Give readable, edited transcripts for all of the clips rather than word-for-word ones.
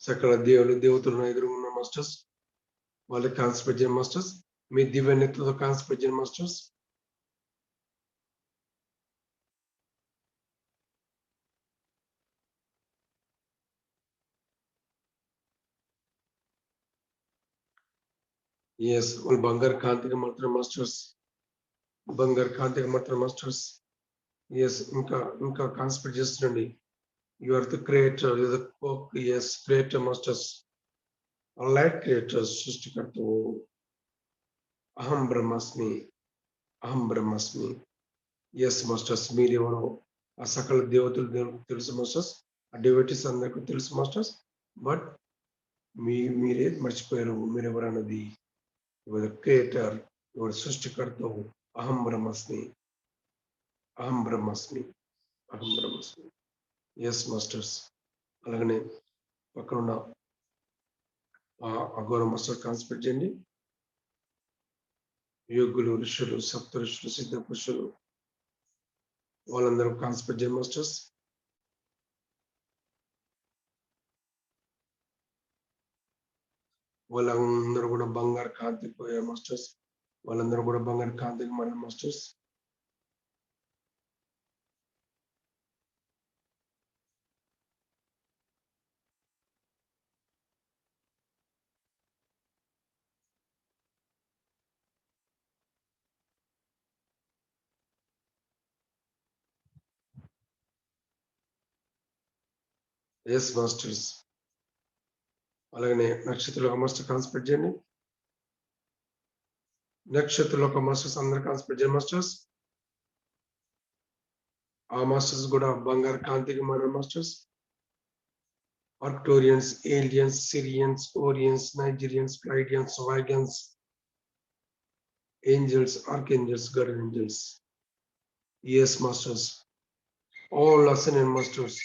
సకల దేవులు దేవతలను ఎదురుగున్న మాస్టర్స్ వాళ్ళకి కాన్సన్ట్రేట్ చేయండి మాస్టర్స్. మీ దివ్యనెత్తుతో కాన్సన్ట్రేట్ చేయండి మాస్టర్స్. ఎస్, వాళ్ళు బంగారు కాంతిగా మాత్రం మాస్టర్స్, బంగారు కాంతిగా మాత్రం మాస్టర్స్. ఎస్, ఇంకా ఇంకా కాన్సన్ట్రేట్ చేస్తుండండి. You are the creator, you the yes creator masters, light creators, సృష్టికర్తవు. అహం బ్రహ్మాస్మి, అహం బ్రహ్మాస్మి. ఎస్ మాస్టర్స్, మీరెవరో ఆ సకల దేవతలు దేవునికి తెలుసు మాస్టర్స్, ఆ డివైటీస్ అందరికీ తెలుసు మాస్టర్స్. బట్ మీరే మర్చిపోయారు మీరెవరన్నది. యువర్ క్రియేటర్, యువర్ సృష్టికర్తవు. అహం బ్రహ్మాస్మి, అహం బ్రహ్మాస్మి, అహం బ్రహ్మాస్మి. Yes masters. అలాగనే పక్కన ఉన్న అఘోర మాస్టర్ కాన్సన్ట్రేట్ చేయండి. యోగులు, ఋషులు, సప్త ఋషులు, సిద్ధ పురుషులు వాళ్ళందరూ కాన్సన్ట్రేట్ చేయండి మాస్టర్స్. వాళ్ళందరూ కూడా బంగారు కాంతికి పోయారు మాస్టర్స్. వాళ్ళందరూ కూడా బంగారు కాంతికి మారారు మాస్టర్స్. Yes masters. అలాగనే నక్షత్రాలు ఒక మాస్టర్ కాన్సన్ట్రేట్ చేయండి. నక్షత్రాలు ఒక మాస్టర్స్ అందరు కాన్సన్ట్రేట్ చేయండి మాస్టర్స్. ఆ మాస్టర్స్ కూడా బంగారు కాంతికి మారారు masters. Arcturians, aliens, Sirians, Orions, Nigerians, Pleiadians, Vegans, angels, archangels, guardian angels. Yes, masters. All ascendant masters,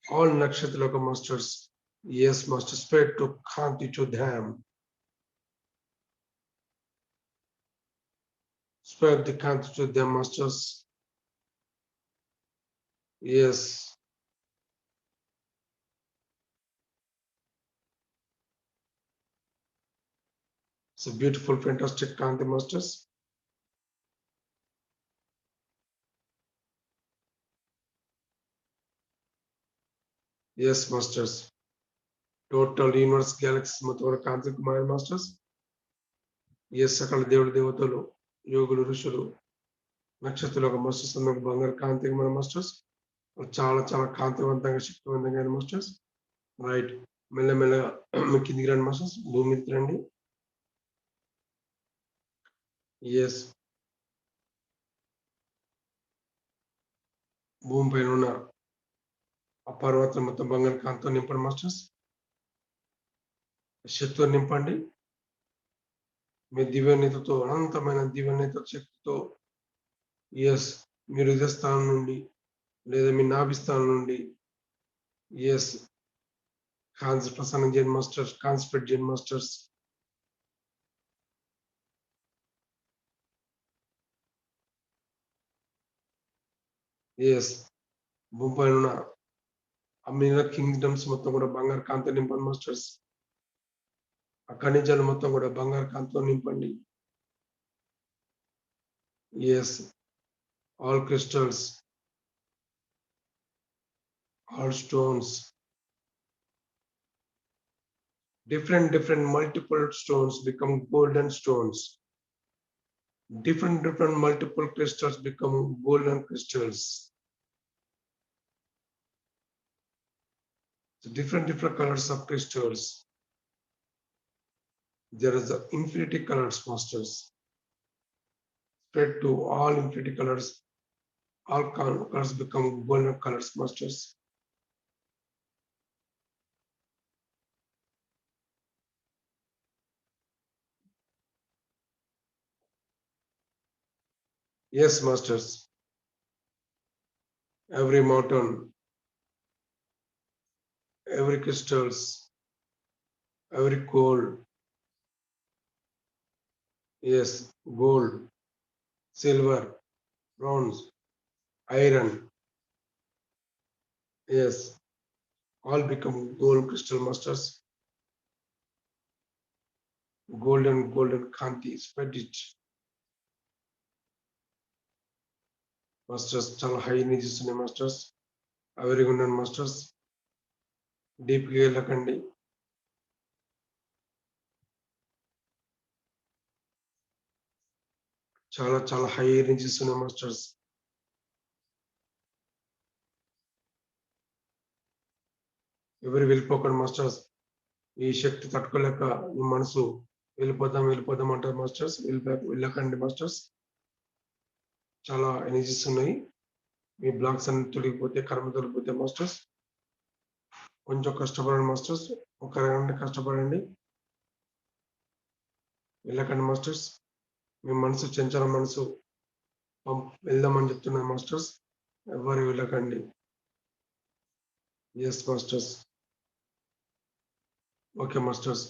all Nakshatraloka masters. Yes, master. Spread to Khanti to them. Spread the Khanti to them, masters. Yes. It's a beautiful, fantastic Khanti, masters. Yes, masters. Total universe, galaxies, మొత్తం కాంతి Kumar masters. Yes, సకల దేవుడు దేవతలు, యోగులు, ఋషులు, నక్షత్రాలకు masters అందరూ బంగారు కాంతికి మన masters. చాలా చాలా కాంతివంతంగా, శక్తివంతంగా మాస్టర్స్. రైట్, మెల్లమెల్లగా కిందికి రండి మాస్టర్స్, భూమి మీదకి రండి. ఎస్, భూమి పైన ఉన్న ఆ పర్వతం మొత్తం బంగారు కాంతితో నింపండి మాస్టర్స్. శక్తితో నింపండి. మీ దివ్యనీతితో, అనంతమైన దివ్యనీత శక్తితో. ఎస్, మీ హృదయ స్థానం నుండి లేదా మీ నాభి స్థానం నుండి ఎస్ ప్రసన్నం చేయండి మాస్టర్స్, కాన్సన్ట్రేట్ చేయండి మాస్టర్స్. ఎస్, భూమి పైన ఉన్న అన్ని కింగ్డమ్స్ మొత్తం కూడా బంగారు కాంతి నింపండి మాస్టర్స్. ఆ ఖనిజాలు మొత్తం కూడా బంగారు కాంతితో నింపండి. Yes, all crystals, all stones, different multiple stones become golden stones. Different multiple crystals become golden crystals. So different colors of crystals. There is the infinity colors, masters. Spread to all infinity colors. All colors become golden colors, masters. Yes, masters. Every mountain, every crystals, every gold. Yes, gold, silver, bronze, iron. Yes, all become gold crystal masters. Golden kanti spread it. Masters చాలా high energies ఉన్నాయి masters. అవేరిగా ఉన్నాను masters. డీప్గా వెళ్ళకండి. చాలా high energies ఉన్నాయి masters. ఎవరు వెళ్ళిపోకండి masters. ఈ శక్తి తట్టుకోలేక ఈ మనసు వెళ్ళిపోదాం అంటారు మాస్టర్స్. వెళ్ళకండి మాస్టర్స్. చాలా ఎనర్జీస్ ఉన్నాయి. మీ బ్లాక్స్ అన్ని తొలగిపోతే, కర్మ తొలగిపోతే మాస్టర్స్. కొంచెం కష్టపడండి మాస్టర్స్. ఒక గంట కష్టపడండి. వెళ్ళకండి మాస్టర్స్. మీ మనసు చంచల మనసు వెళ్దామని చెప్తున్నారు మాస్టర్స్. ఎవరు వెళ్ళకండి. Yes masters. Okay masters.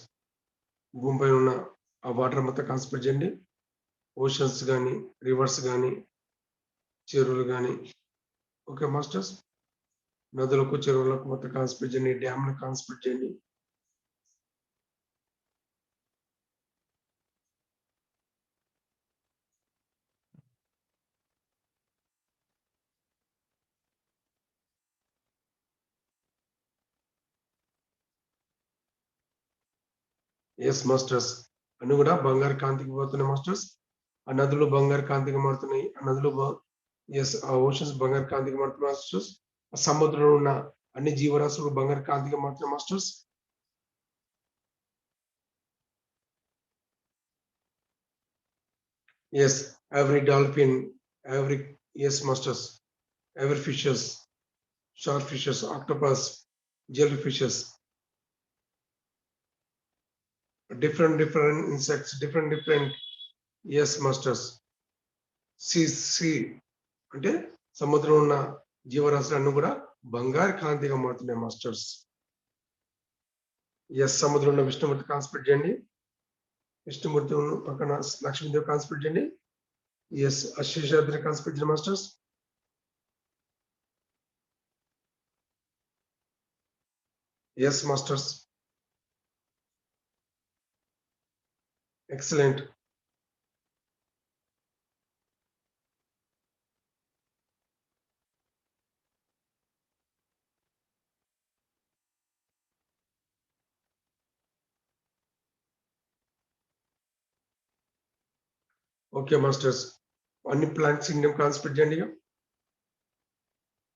భూమిపై ఉన్న ఆ వాటర్ మొత్తం కాన్సన్ట్రేట్ చేయండి. ఓషన్స్ కానీ, రివర్స్ కానీ, చెరువులు కానీ. Okay masters. నదులకు, చెరువులకు మొత్తం కాన్సన్ట్రేట్ చేయండి. డ్యామ్లకు కాన్సన్ట్రేట్ చేయండి. Yes masters. అన్ని కూడా బంగారు కాంతికి పోతున్నాయి మాస్టర్స్. ఆ నదులు బంగారు కాంతికి మారుతున్నాయి. ఆ నదులు ఎస్ ఆ ఓషన్స్ బంగారు కాంతికి మారుతున్నాయి మాస్టర్స్. ఆ సముద్రంలో ఉన్న అన్ని జీవరాశులు బంగారు కాంతికి మారుతున్నాయి masters. Yes every dolphin, yes masters, every fishes, shark fishes, octopus, jellyfishes, different insects, different yes masters. sea అంటే సముద్రంలో ఉన్న జీవరాశులన్నీ కూడా బంగారు కాంతిగా మారుతున్నాయి మాస్టర్స్. ఎస్ సముద్రంలో విష్ణుమూర్తి కాన్సన్ట్రేట్ చేయండి. విష్ణుమూర్తి పక్కన లక్ష్మీదేవి కాన్సన్ట్రేట్ చేయండి. ఎస్ శేషాద్రి కాన్సన్ట్రేట్ చేయండి masters. Yes masters. Excellent. Okay masters. అన్ని ప్లాంట్స్ కింగ్డమ్ కాన్సన్ట్రేట్ చేయండి.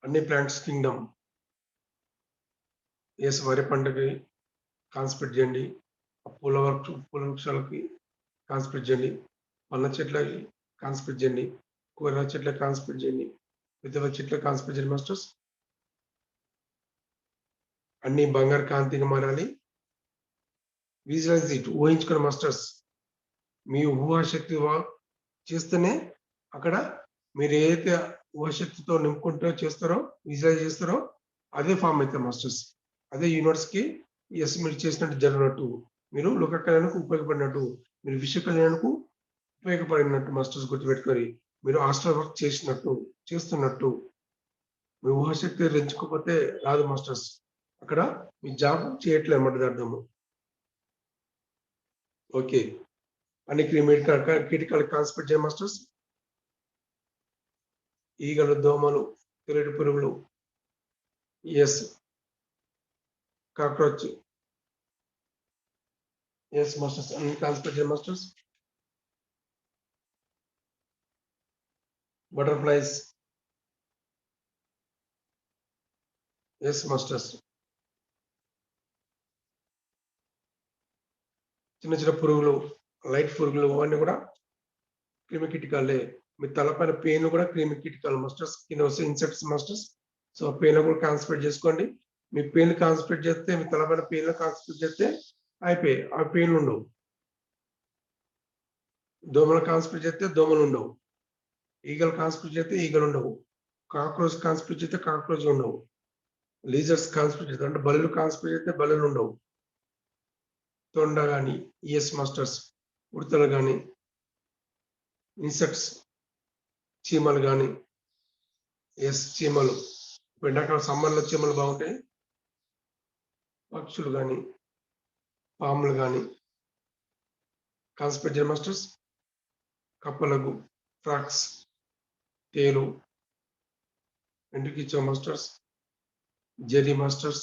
అన్ని ప్లాంట్స్ కింగ్డమ్. ఎస్ వరి పంటకి కాన్సన్ట్రేట్ చేయండి. పూల వృక్షాలకి కాన్సన్ట్రేట్ చేయండి. పండ్ల చెట్లకి కాన్సన్ట్రేట్ చేయండి. కూరగాయల చెట్లకి కాన్సన్ట్రేట్ చేయండి. వివిధ చెట్లకు కాన్సన్ట్రేట్ చేయండి మాస్టర్స్. అన్ని బంగారు కాంతిగా మారాలి. విజువలైజ్ ఇట్, ఊహించుకోండి మాస్టర్స్. మీ ఊహాశక్తి చేస్తేనే అక్కడ మీరు ఏదైతే ఊహాశక్తితో నింపుకుంటూ చేస్తారో, విజువలైజ్ చేస్తారో అదే ఫామ్ అయితే మాస్టర్స్. అదే యూనివర్స్ కి ఎస్ మీరు చేసినట్టు జరిగినట్టు, మీరు లోక కళ్యాణకు ఉపయోగపడినట్టు, మీరు విశ్వ కళ్యాణకు ఉపయోగపడినట్టు మాస్టర్స్ గుర్తుపెట్టుకొని, మీరు హాస్టల్ వర్క్ చేస్తున్నట్టు మీ ఊహాశక్తి రెంచుకోకపోతే రాదు మాస్టర్స్. అక్కడ మీ జాబ్ చేయట్లేదు అన్నమాట అర్థము. ఓకే. అన్ని కీటకాలు కాన్సన్ట్రేట్ చేయ మాస్టర్స్. ఈగలు, దోమలు, తెల్లటి పురుగులు, ఎస్ కాక్రోచ్, ఎస్ మాస్టర్స్ అన్ని కాన్సన్ట్రేట్ చేయ మాస్టర్స్. Butterflies, yes masters. చిన్న పురుగులు, లైట్ పురుగులు అవన్నీ కూడా క్రిమి కీటకాలే. మీ తలపైన పెయిన్ కూడా క్రిమి కీటకాలు మాస్టర్స్. కింద వస్తే ఇన్సెక్ట్స్ మాస్టర్స్. సో పెయిన్ కూడా కాన్సన్ట్రేట్ చేసుకోండి. మీ పెయిన్ కాన్సన్ట్రేట్ చేస్తే, మీ తలపైన పెయిన్ కాన్సన్ట్రేట్ చేస్తే అయిపోయి ఆ పెయిన్ ఉండవు. దోమలు కాన్సన్ట్రేట్ చేస్తే దోమలు ఉండవు. ఈగలు కాన్సన్ట్రేట్ చేస్తే ఈగలు ఉండవు. కాక్రోచ్ కాన్సన్ట్రేట్ చేస్తే కాక్రోచ్ ఉండవు. లీజర్స్ కాన్సన్ట్రేట్ చేస్తే అంటే బల్లులు కాన్సన్ట్రేట్ చేస్తే బల్లులు ఉండవు. తొండ కానీ, ఎస్ మాస్టర్స్, ఉడతలు కానీ, ఇన్సెక్ట్స్, చీమలు కానీ, ఎస్ చీమలు. ఎండాకాలం సమ్మర్లో చీమలు బాగుంటాయి. పక్షులు కానీ పాములు కానీ కాన్స్పెక్ట్ చేయండి మాస్టర్స్. కప్పలకు ఫ్రాక్స్ తేలు ఎందుకు ఇచ్చాం మాస్టర్స్. జెరీ మాస్టర్స్.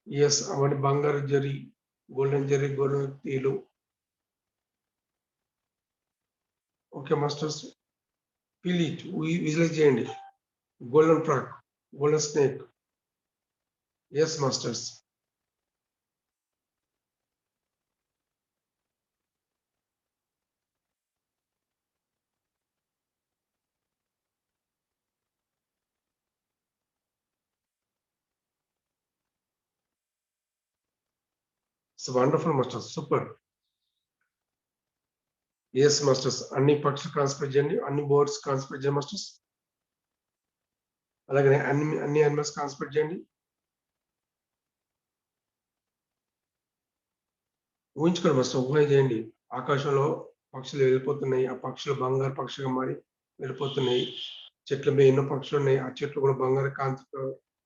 ఎస్ అవన్నీ బంగారు జరీ, గోల్డెన్ జరీ, గోల్డెన్ తేలు. Okay masters. Feel it, visualize చేయండి. Golden frog, golden snake. Yes masters. It's wonderful masters, super. Yes masters. అన్ని పక్షులు కాన్స్పెక్ట్ చేయండి, అన్ని బర్డ్స్ కాన్స్పెక్ట్ చేయండి మాస్టర్స్. అలాగే అన్ని యానిమల్స్ కాన్స్పెక్ట్ చేయండి. ఊహించుకోండి మాస్టర్, ఊహ చేయండి. ఆకాశంలో పక్షులు వెళ్ళిపోతున్నాయి, ఆ పక్షులు బంగారు పక్షిగా మారి వెళ్ళిపోతున్నాయి. చెట్ల మీద ఎన్నో పక్షులు ఉన్నాయి, ఆ చెట్లు కూడా బంగారు కాంతితో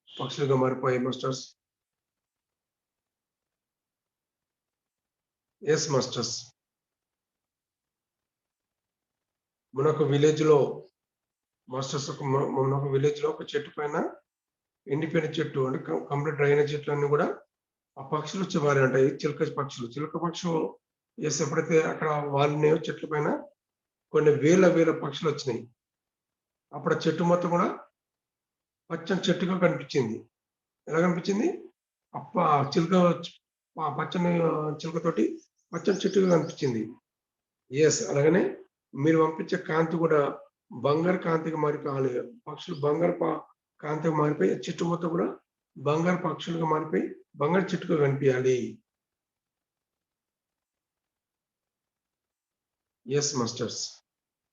పక్షులుగా మారిపోయాయి మాస్టర్స్. Yes masters. మనొక విలేజ్ లో మాస్టర్స్, ఒక విలేజ్ లో ఒక చెట్టు పైన ఎండిపోయిన చెట్టు అంటే కంప్లీట్ డ్రై అయిన చెట్లు అన్ని కూడా ఆ పక్షులు వచ్చి వారి ఉంటాయి. చిలుక పక్షులు ఎస్ ఎప్పుడైతే అక్కడ వాలినాయో చెట్ల పైన కొన్ని వేల పక్షులు వచ్చినాయి. అప్పుడు ఆ చెట్టు మొత్తం కూడా పచ్చని చెట్టుగా కనిపించింది. ఎలా కనిపించింది? చిలుక పచ్చని చిలుకతోటి పచ్చని చెట్టుగా కనిపించింది. ఎస్ అలాగనే మీరు పంపించే కాంతి కూడా బంగారు కాంతిగా మారిపోవాలి. పక్షులు బంగారు కాంతిగా మారిపోయి చెట్టు మొత్తం కూడా బంగారు పక్షులుగా మారిపోయి బంగారు చెట్టుగా కనిపించాలి. Yes masters.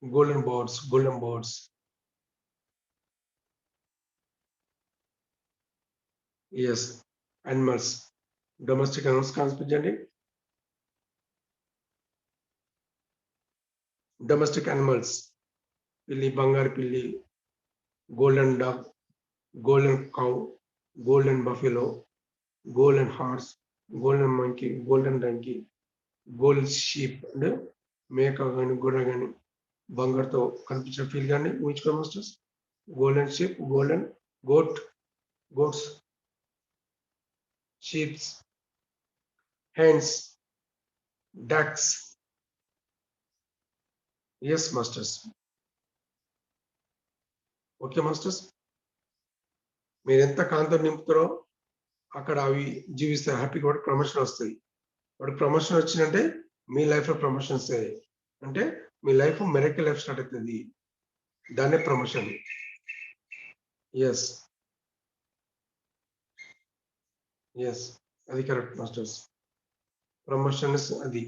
Golden birds. Yes animals, domestic animals కాన్స్పెక్ట్ చేయండి. డొమెస్టిక్ యానిమల్స్, పిల్లి, బంగారు పిల్లి, golden duck, golden cow, golden buffalo, golden horse, golden monkey, golden donkey, golden sheep అంటే మేక కానీ గొర్రె కానీ బంగారుతో కనిపించిన ఫీల్ కానీ ఊహించుకో masters. Golden sheep, golden goats, sheeps, hens, ducks. Yes masters. Okay masters. మీరు ఎంత కాంతో నింపుతారో అక్కడ అవి జీవిస్తాయి, హ్యాపీగా వాడికి ప్రమోషన్ వస్తాయి. వాడికి ప్రమోషన్ వచ్చిందంటే మీ లైఫ్ లో ప్రమోషన్స్ అంటే మీ లైఫ్ మెరకల్ లైఫ్ స్టార్ట్ అవుతుంది. దాన్నే ప్రమోషన్. ఎస్ అది కరెక్ట్ మాస్టర్స్. ప్రమోషన్స్ అది.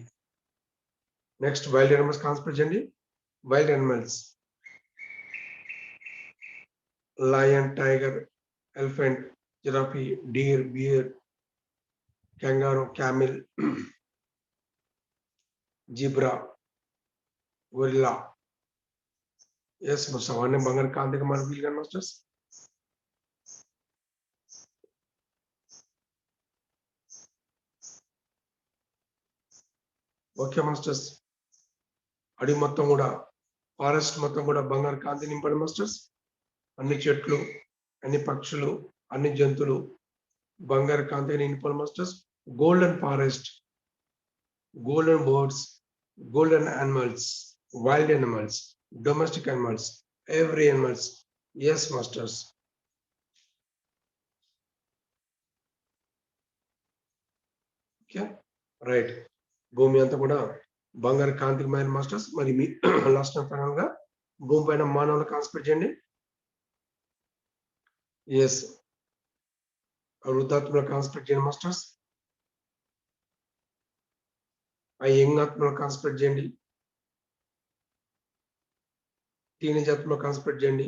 నెక్స్ట్ వైల్డ్ యానిమల్స్ కాన్స్పెక్ట్ చేయండి. Wild animals, lion, tiger, elephant, giraffe, deer, bear, kangaroo, camel, zebra, gorilla. Yes master. అవన్నీ బంగారు కాంతిగా మన ఫీల్ కానీ మాస్టర్స్. Okay masters. అడవి మొత్తం కూడా, ఫారెస్ట్ మొత్తం కూడా బంగారు కాంతి నింపండి మాస్టర్స్. అన్ని చెట్లు, అన్ని పక్షులు, అన్ని జంతువులు బంగారు కాంతి నింపాలి masters. Golden forest, golden birds, golden animals, wild animals, domestic animals, every animals. Yes masters. Okay right. భూమి అంతా కూడా బంగారు కాంతికమైన మాస్టర్స్. మరి మీ లాస్ట్ ఫైనల్ గా భూమి పైన మానవులు కాన్స్పెక్ట్ చేయండి. ఎస్ వృద్ధాత్మలు కాన్స్పెక్ట్ చేయండి మాస్టర్స్. ఆ యంగ్ ఆత్మలు కాన్స్పెక్ట్ చేయండి. టీనేజ్ ఆత్మలు కాన్స్పెక్ట్ చేయండి.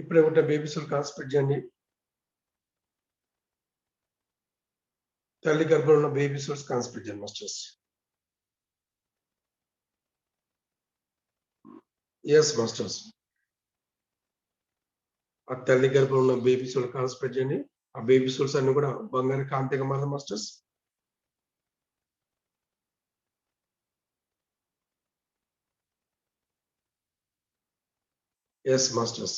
ఇప్పుడే ఉంటే బేబీస్ కాన్స్పెక్ట్ చేయండి. తల్లి గర్భంలో ఉన్న బేబీస్ కాన్స్పెక్ట్ చేయండి మాస్టర్స్. Yes masters. ఆ తల్లి గర్భంలో ఉన్న బేబీ సోల్ కాన్సన్ట్రేట్ చేయండి. ఆ బేబీ సోల్స్ అన్ని కూడా బంగారు కాంతిగా మారాలి masters. Yes masters.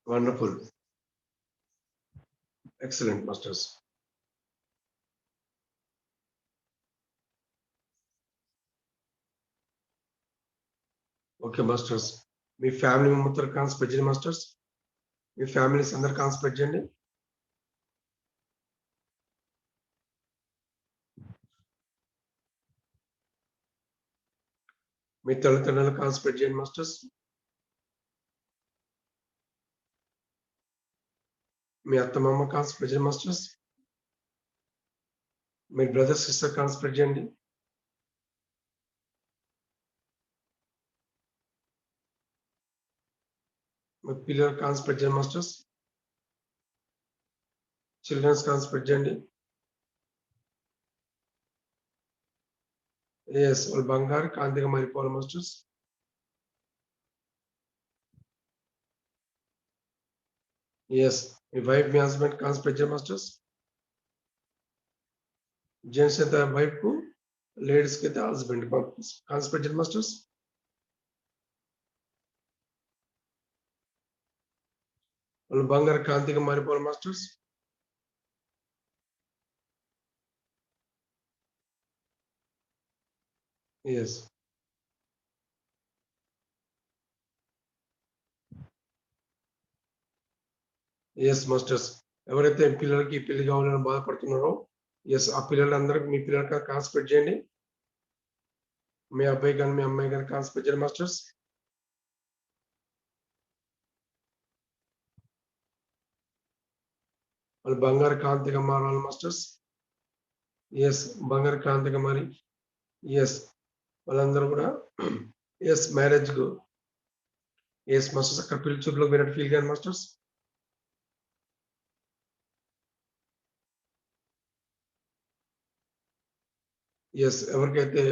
Wonderful. Excellent masters. Okay masters. మీ ఫ్యామిలీ మెంబర్తో కాన్సన్ట్రేట్ చేయండి మాస్టర్స్. మీ ఫ్యామిలీస్ అందరు కాన్సన్ట్రేట్ చేయండి. మీ తల్లిదండ్రులను కాన్సన్ట్రేట్ చేయండి మాస్టర్స్. మీ అత్తమామ కాన్సన్ట్రేట్ చేయండి మాస్టర్స్. మీ బ్రదర్ సిస్టర్ కాన్సన్ట్రేట్ చేయండి. మీ పిల్లలు కాన్సన్ట్రేట్ చేయండి మాస్టర్స్. చిల్డ్రన్స్ కాన్సన్ట్రేట్ చేయండి. ఎస్, వాళ్ళు బంగారు కాంతిగా మారిపోవాలి మాస్టర్స్. ఎస్, మీ వైఫ్ మీ హస్బెండ్ కాన్సన్ట్రేట్ చేయండి మాస్టర్స్. జెంట్స్ అయితే వైఫ్ కు, లేడీస్ కి అయితే హస్బెండ్ కాన్సన్ట్రేట్ చేయండి మాస్టర్స్. వాళ్ళు బంగారు కాంతిగా మారిపోవాలి మాస్టర్స్. ఎస్. Yes masters. ఎవరైతే పిల్లలకి పెళ్లి కావాలని బాధపడుతున్నారో, ఎస్, ఆ పిల్లలందరికీ మీ పిల్లలకి కాన్సన్ట్రేట్ చేయండి. మీ అబ్బాయి కానీ మీ అమ్మాయి కానీ కాన్సన్ట్రేట్ చేయండి మాస్టర్స్. వాళ్ళు బంగారు కాంతిగా మారాలి మాస్టర్స్. ఎస్, బంగారు కాంతిగా మారి, ఎస్, వాళ్ళందరూ కూడా ఎస్ మ్యారేజ్ కు, ఎస్ మాస్టర్స్, అక్కడ పెళ్లి చూపులో వినట్టు ఫీల్ కానీ మాస్టర్స్. ఎస్, ఎవరికైతే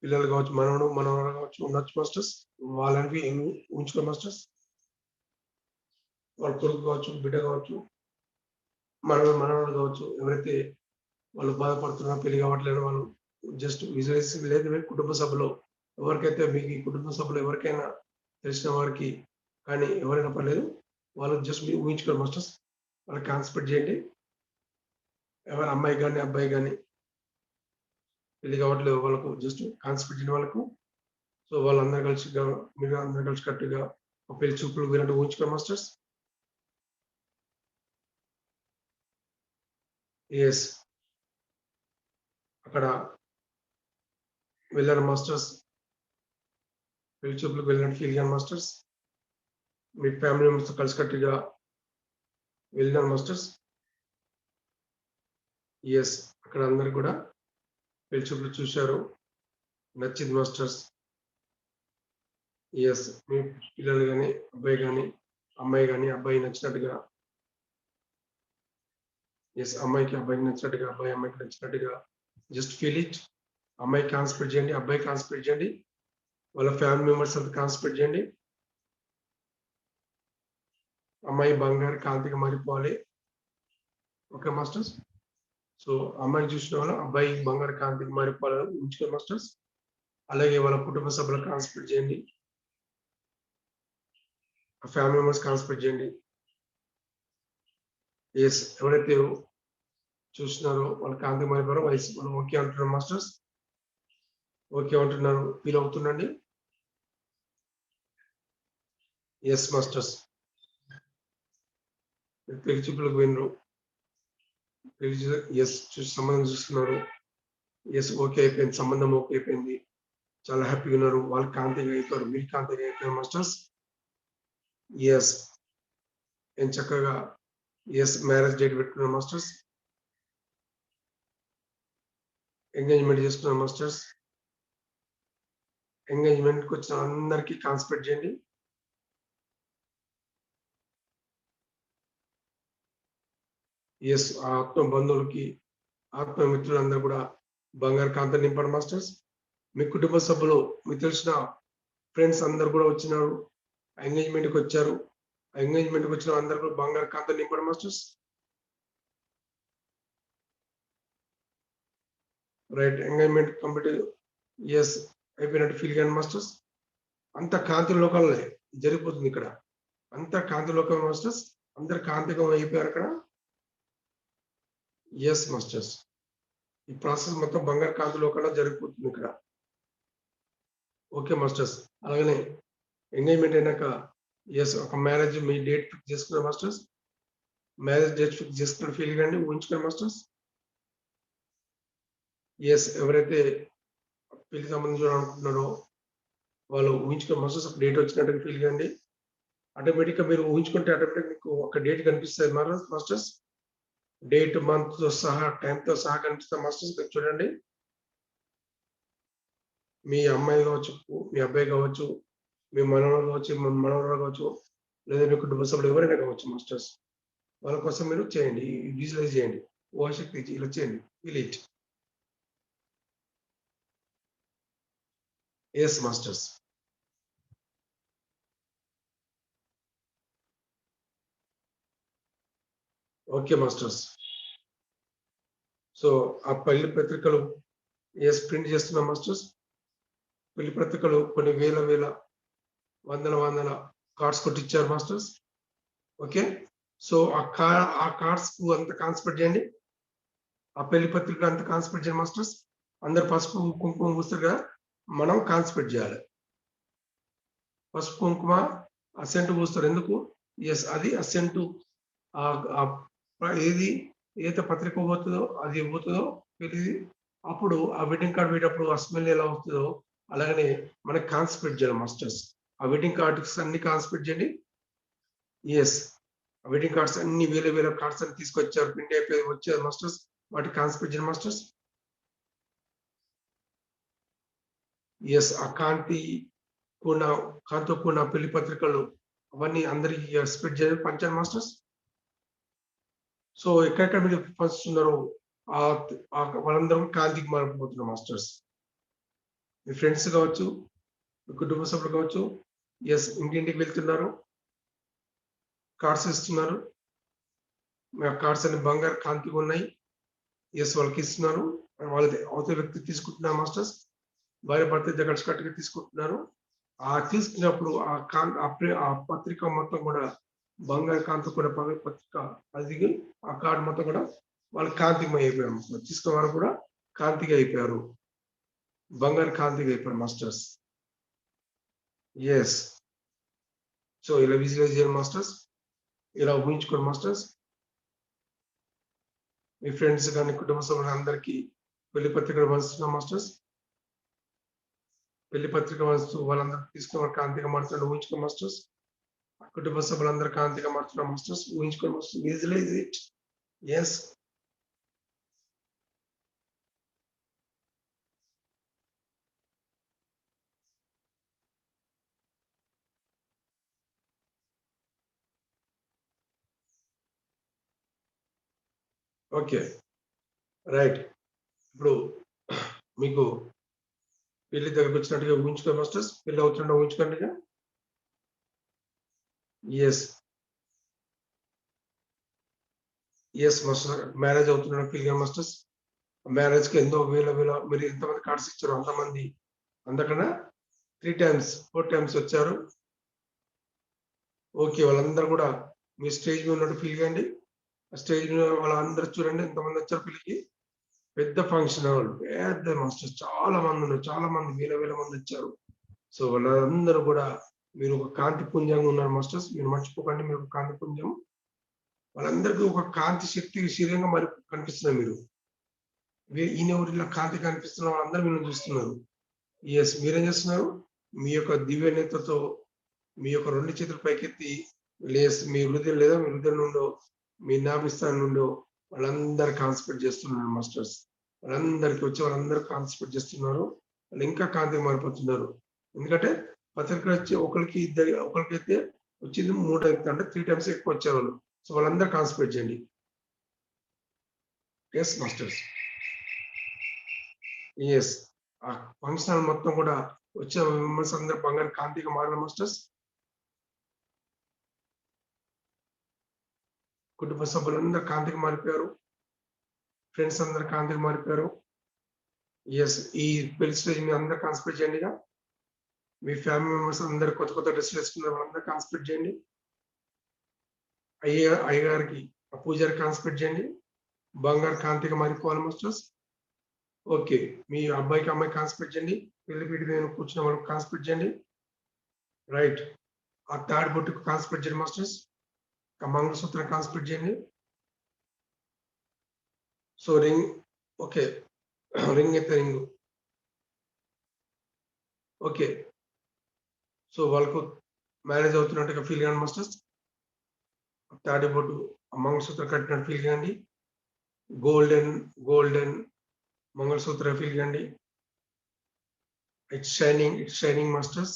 పిల్లలు కావచ్చు, మనవడు కావచ్చు ఉండొచ్చు మాస్టర్స్, వాళ్ళని ఉంచుకో మాస్టర్స్. వాళ్ళ కొడుకు కావచ్చు, బిడ్డ కావచ్చు, మనవడు కావచ్చు, ఎవరైతే వాళ్ళు బాధపడుతున్నారు పెళ్లి కావట్లేదు, వాళ్ళు జస్ట్ విజువలైజ్ లేదు కుటుంబ సభలో ఎవరికైతే మీకు ఈ కుటుంబ సభలో ఎవరికైనా తెలిసిన వారికి కానీ ఎవరైనా పర్లేదు, వాళ్ళు జస్ట్ మీరు ఊహించుకోండి మాస్టర్స్. వాళ్ళకి కాన్సన్ట్రేట్ చేయండి. ఎవరి అమ్మాయి కానీ అబ్బాయి కానీ పెళ్లి కావట్లేదు, వాళ్ళకు జస్ట్ కాన్సన్ట్రేట్ చేయండి వాళ్ళకు. సో వాళ్ళందరూ కలిసి మీరు అందరూ కలిసి కట్టుగా పెళ్లి చూపులు వినట్టు ఊహించుకోండి మాస్టర్స్. ఎస్, అక్కడ వెళ్ళారు మాస్టర్స్, పెళ్లి చూపులకు వెళ్ళినట్టు ఫీల్ కానీ మాస్టర్స్. మీ ఫ్యామిలీ మెంబర్స్ కలిసికట్టుగా వెళ్ళినారు మాస్టర్స్. ఎస్, అక్కడ అందరు కూడా పెళ్లి చూపులు చూశారు, నచ్చింది మాస్టర్స్. ఎస్, మీ పిల్లలు కానీ అబ్బాయి కానీ అమ్మాయి కానీ అబ్బాయి నచ్చినట్టుగా, ఎస్, అమ్మాయికి అబ్బాయికి నచ్చినట్టుగా, అబ్బాయి అమ్మాయికి నచ్చినట్టుగా జస్ట్ ఫీల్ ఇట్. అమ్మాయి కాన్సన్ట్రేట్ చేయండి, అబ్బాయి కాన్సన్ట్రేట్ చేయండి, వాళ్ళ ఫ్యామిలీ మెంబర్స్ అంతా కాన్సన్ట్రేట్ చేయండి. అమ్మాయి బంగారు కాంతిగా మారిపోవాలి. Okay masters. సో అమ్మాయిని చూసిన వాళ్ళు అబ్బాయి బంగారు కాంతికి మారిపోవాలని ఉంచుకోండి మాస్టర్స్. అలాగే వాళ్ళ కుటుంబ సభ్యులు కాన్సన్ట్రేట్ చేయండి, ఫ్యామిలీ మెంబర్స్ కాన్సన్ట్రేట్ చేయండి. ఎస్, ఎవరైతే చూస్తున్నారో వాళ్ళ కాంతి మారిపోయారో వయసు మనం ఓకే అంటున్నారు మాస్టర్స్. ఓకే అంటున్నారు, ఫీల్ అవుతుండండి. Yes masters. పెళ్లి చూపులకు వినరు, ఎస్ చూసి సంబంధం చూస్తున్నారు, ఎస్ ఓకే అయిపోయింది, సంబంధం ఓకే అయిపోయింది, చాలా హ్యాపీగా ఉన్నారు, వాళ్ళు కాంతిగా అయిపోయారు, మీరు కాంతిగా అయిపోయారు మాస్టర్స్. ఎస్, నేను చక్కగా ఎస్ మ్యారేజ్ డేట్ పెట్టుకున్నాను మాస్టర్స్, ఎంగేజ్మెంట్ చేసుకున్నాను మాస్టర్స్. ఎంగేజ్మెంట్కి వచ్చిన అందరికీ కాన్సన్ట్రేట్ చేయండి. ఎస్ ఆత్మ బంధువులకి ఆత్మ మిత్రులందరూ కూడా బంగారు కాంతి నింపండి మాస్టర్స్. మీ కుటుంబ సభ్యులు మీకు తెలిసిన ఫ్రెండ్స్ అందరు కూడా వచ్చినారు, ఎంగేజ్మెంట్కి వచ్చారు. ఎంగేజ్మెంట్కి వచ్చిన అందరు కూడా బంగారు కాంతి నింపండి masters. Right, engagement complete yes అయిపోయినట్టు ఫీల్ కానీ మాస్టర్స్. అంత కాంతి లోకాలనే జరిగిపోతుంది ఇక్కడ, అంత కాంతి లోకం మాస్టర్స్. అందరు కాంతికం అయిపోయారు అక్కడ. ఎస్ మాస్టర్స్, ఈ ప్రాసెస్ మొత్తం బంగారు కాంతి లోకంలో జరిగిపోతుంది ఇక్కడ. ఓకే మాస్టర్స్, అలాగనే ఎంగేజ్మెంట్ అయినాక ఎస్ ఒక మ్యారేజ్ మీ డేట్ ఫిక్స్ చేసుకున్న మాస్టర్స్. మ్యారేజ్ డేట్ ఫిక్స్ చేసుకున్న ఫీల్ కానీ ఊహించుకోండి మాస్టర్స్. ఎస్ ఎవరైతే పెళ్లి సంబంధించిన అనుకుంటున్నారో వాళ్ళు ఊహించుకున్న మాస్టర్స్ ఒక డేట్ వచ్చినట్టు ఫీల్ కండి. ఆటోమేటిక్ గా మీరు ఊహించుకుంటే ఆటోమేటిక్ మీకు ఒక డేట్ కనిపిస్తుంది మాస్టర్స్. డేట్ మంత్ తో సహా టైం తో సహా కనిపిస్తుంది మాస్టర్స్. చూడండి, మీ అమ్మాయి కావచ్చు, మీ అబ్బాయి కావచ్చు, మీ మనవడు కావచ్చు, మీ మనవరాలు కావచ్చు, లేదా మీ కుటుంబ సభ్యులు ఎవరైనా కావచ్చు మాస్టర్స్. వాళ్ళ కోసం మీరు చేయండి, విజువలైజ్ చేయండి, ఓశక్తి ఇలా చేయండి, feel it. Yes masters. Okay masters. So ఆ పెళ్లి పత్రికలు ఎస్ ప్రింట్ చేస్తున్నాం మాస్టర్స్. పెళ్లి పత్రికలు కొన్ని వేల వందల కార్డ్స్ కొట్టించారు మాస్టర్స్. ఓకే, సో ఆ కార్డ్స్ కు అంత కాన్సన్ట్రేట్ చేయండి, ఆ పెళ్లి పత్రిక అంత కాన్సన్ట్రేట్ చేయండి మాస్టర్స్. అందరు పసుపు కుంకుమ పూస్తారు కదా, మనం కాన్సన్ట్రేట్ చేయాలి. పసుపు కుంకుమ అసెంట్ పూస్తారు ఎందుకు? ఎస్ అది అసెంట్ ఏది ఏదైతే పత్రిక పోతుందో అది పోతుందో ఇది. అప్పుడు ఆ వెడ్డింగ్ కార్డ్ పెట్టేటప్పుడు ఆ స్మెల్ ఎలా వస్తుందో అలాగనే మనకి కాన్సన్ట్రేట్ చేయాలి మాస్టర్స్. ఆ వెడ్డింగ్ కార్డ్స్ అన్ని కాన్సన్ట్రేట్ చేయండి. ఎస్, వెడ్డింగ్ కార్డ్స్ అన్ని వేల కార్డ్స్ అన్ని తీసుకొచ్చారు, ప్రింట్ అయిపోయి వచ్చారు మాస్టర్స్. వాటి కాన్సన్ట్రేట్ చేయండి మాస్టర్స్. ఎస్, ఆ కాంతితో కూడిన పెళ్లి పత్రికలు అవన్నీ అందరికి స్ప్రెడ్ చేయాలి, పంచాలి మాస్టర్స్. సో ఎక్కడెక్కడ మీరు పంచుతున్నారో వాళ్ళందరూ కాంతికి మారిపోతున్నారు మాస్టర్స్. మీ ఫ్రెండ్స్ కావచ్చు, మీ కుటుంబ సభ్యులు కావచ్చు, ఎస్ ఇంటింటికి వెళ్తున్నారు, కార్డ్స్ ఇస్తున్నారు. మీ కార్డ్స్ అన్ని బంగారు కాంతిగా ఉన్నాయి. ఎస్ వాళ్ళకి ఇస్తున్నారు, వాళ్ళది అవతల వ్యక్తి తీసుకుంటున్నారు మాస్టర్స్. భార్య భర్త దగ్గర కట్టుగా తీసుకుంటున్నారు. ఆ తీసుకున్నప్పుడు ఆ పత్రిక మొత్తం కూడా బంగారు కాంతి కూడా పత్రిక అది ఆ కార్డు మొత్తం కూడా వాళ్ళు కాంతిమయ అయిపోయారు. తీసుకున్న వారు కూడా కాంతిగా అయిపోయారు, బంగారు కాంతిగా అయిపోయారు మాస్టర్స్. ఎస్, సో ఇలా విజువలైజ్ చేయాలి మాస్టర్స్, ఇలా ఊహించుకోండి మాస్టర్స్. మీ ఫ్రెండ్స్ కానీ కుటుంబ సభ్యులు అందరికీ పెళ్లి పత్రికలు పంచుతున్నాం మాస్టర్స్. పెళ్లి పత్రిక పంచుతూ వాళ్ళందరూ తీసుకున్న కాంతిగా మారుతున్నారు, ఊహించుకోండి మాస్టర్స్. కుటుంబ సభ్యులందరూ కాంతిగా మారుతున్నారు మాస్టర్స్, ఊహించుకోండి masters. Visualise it. Yes, okay right. ఇప్పుడు మీకు పెళ్లి దగ్గరకు వచ్చినట్టుగా ఊహించుకోండి మాస్టర్స్, పెళ్లి అవుతుండ ఊహించుకోండి. ఎస్ ఎస్ మాస్టర్, మ్యారేజ్ అవుతున్న ఫీల్ మాస్టర్స్. మ్యారేజ్ కి ఎంతో వేల మీరు ఎంతమంది కార్డ్స్ ఇచ్చారు అంతమంది, అంతకన్నా 3 times 4 times వచ్చారు. ఓకే, వాళ్ళందరూ కూడా మీ స్టేజ్ మీద ఉన్నట్టు ఫీల్ కండి. స్టేజ్ మీద వాళ్ళందరూ చూడండి ఎంతమంది వచ్చారు పెళ్లికి. పెద్ద ఫంక్షన్ హాల్, పెద్ద మాస్టర్స్ చాలా మంది ఉన్నారు, చాలా మంది వేల మంది వచ్చారు. సో వాళ్ళందరూ కూడా మీరు ఒక కాంతి పుంజంగా ఉన్నారు మాస్టర్స్, మీరు మర్చిపోకండి మీరు ఒక కాంతి పుంజం. వాళ్ళందరికీ ఒక కాంతి శక్తి శరీరంగా మరి కనిపిస్తున్నారు. మీరు ఈయన ఊరిలో కాంతి కనిపిస్తున్న వాళ్ళందరూ మీరు చూస్తున్నారు. ఎస్, మీరేం చేస్తున్నారు? మీ యొక్క దివ్య నేతతో మీ యొక్క 2 చేతులు పైకెత్తి మీ హృదయం లేదా మీ హృదయం నుండో మీ నాభిస్థానం నుండో వాళ్ళందరూ కాన్సన్ట్రేట్ చేస్తున్నారు మాస్టర్స్. వాళ్ళందరికీ వచ్చి వాళ్ళందరూ కాన్సన్ట్రేట్ చేస్తున్నారు. వాళ్ళు ఇంకా కాంతి మారిపోతున్నారు. ఎందుకంటే పత్రిక వచ్చి ఒకరికైతే వచ్చింది 3 అంటే 3 times ఎక్కువ వచ్చారు వాళ్ళు. సో వాళ్ళందరూ కాన్సన్ట్రేట్ చేయండి. Yes masters. ఎస్ ఆ ఫంక్షన్ హాల్ మొత్తం కూడా వచ్చే మెంబర్స్ అందరు బంగారు కాంతిగా మారిన మాస్టర్స్. కుటుంబ సభ్యులందరూ కాంతిగా మారిపోయారు. ఫ్రెండ్స్ అందరు కాంతిగా మారిపోయారు. ఎస్ ఈ పెళ్లి స్టేజ్ మీద అందరు కాన్సన్ట్రేట్ చేయండి. మీ ఫ్యామిలీ మెంబర్స్ అందరు కొత్త కొత్త డ్రెస్సులు వేసుకున్న వాళ్ళందరూ కాన్సన్ట్రేట్ చేయండి. అయ్యగారికి పూజారి కాన్సన్ట్రేట్ చేయండి. బంగారు కాంతిగా మారిపోవాలి మాస్టర్స్. ఓకే మీ అబ్బాయికి అమ్మాయి కాన్సన్ట్రేట్ చేయండి. పెళ్లి పీట మీద కూర్చున్న వాళ్ళకి కాన్సన్ట్రేట్ చేయండి. రైట్ ఆ థర్డ్ బొట్టుకు కాన్సన్ట్రేట్ చేయండి మాస్టర్స్. మంగళసూత్రం కాన్సన్ట్రేట్ చేయండి. సో రింగ్ ఓకే రింగ్ అయితే రింగ్ ఓకే. సో వాళ్ళకు మ్యారేజ్ అవుతున్నట్టుగా ఫీల్ కాండి మాస్టర్స్. థర్డ్ బొట్టు మంగళసూత్రం కట్టినట్టు ఫీల్ కాండి. గోల్డెన్ మంగళసూత్ర ఫీల్ కాండి. It's shining masters.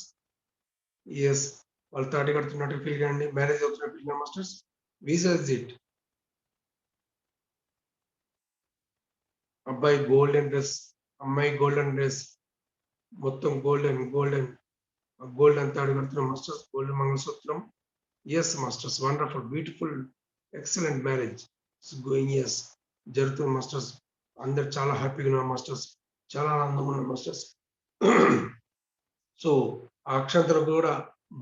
ఎస్ వాళ్ళు తాటి కడుతున్నట్టు ఫీల్ కాండి. మ్యారేజ్ అవుతున్నట్టు ఫీల్ కాండి మాస్టర్స్. Visualise it. అబ్బాయి గోల్డెన్ డ్రెస్, అమ్మాయి గోల్డెన్ డ్రెస్, మొత్తం గోల్డెన్ తాడి కడుతున్న masters. Golden mangalsutra. Yes masters wonderful beautiful excellent marriage going. Yes జరుగుతుంది మాస్టర్స్. అందరు చాలా హ్యాపీగా ఉన్నారు మాస్టర్స్. చాలా ఆనందంగా ఉన్నారు మాస్టర్స్. సో ఆ అక్షంతలు కూడా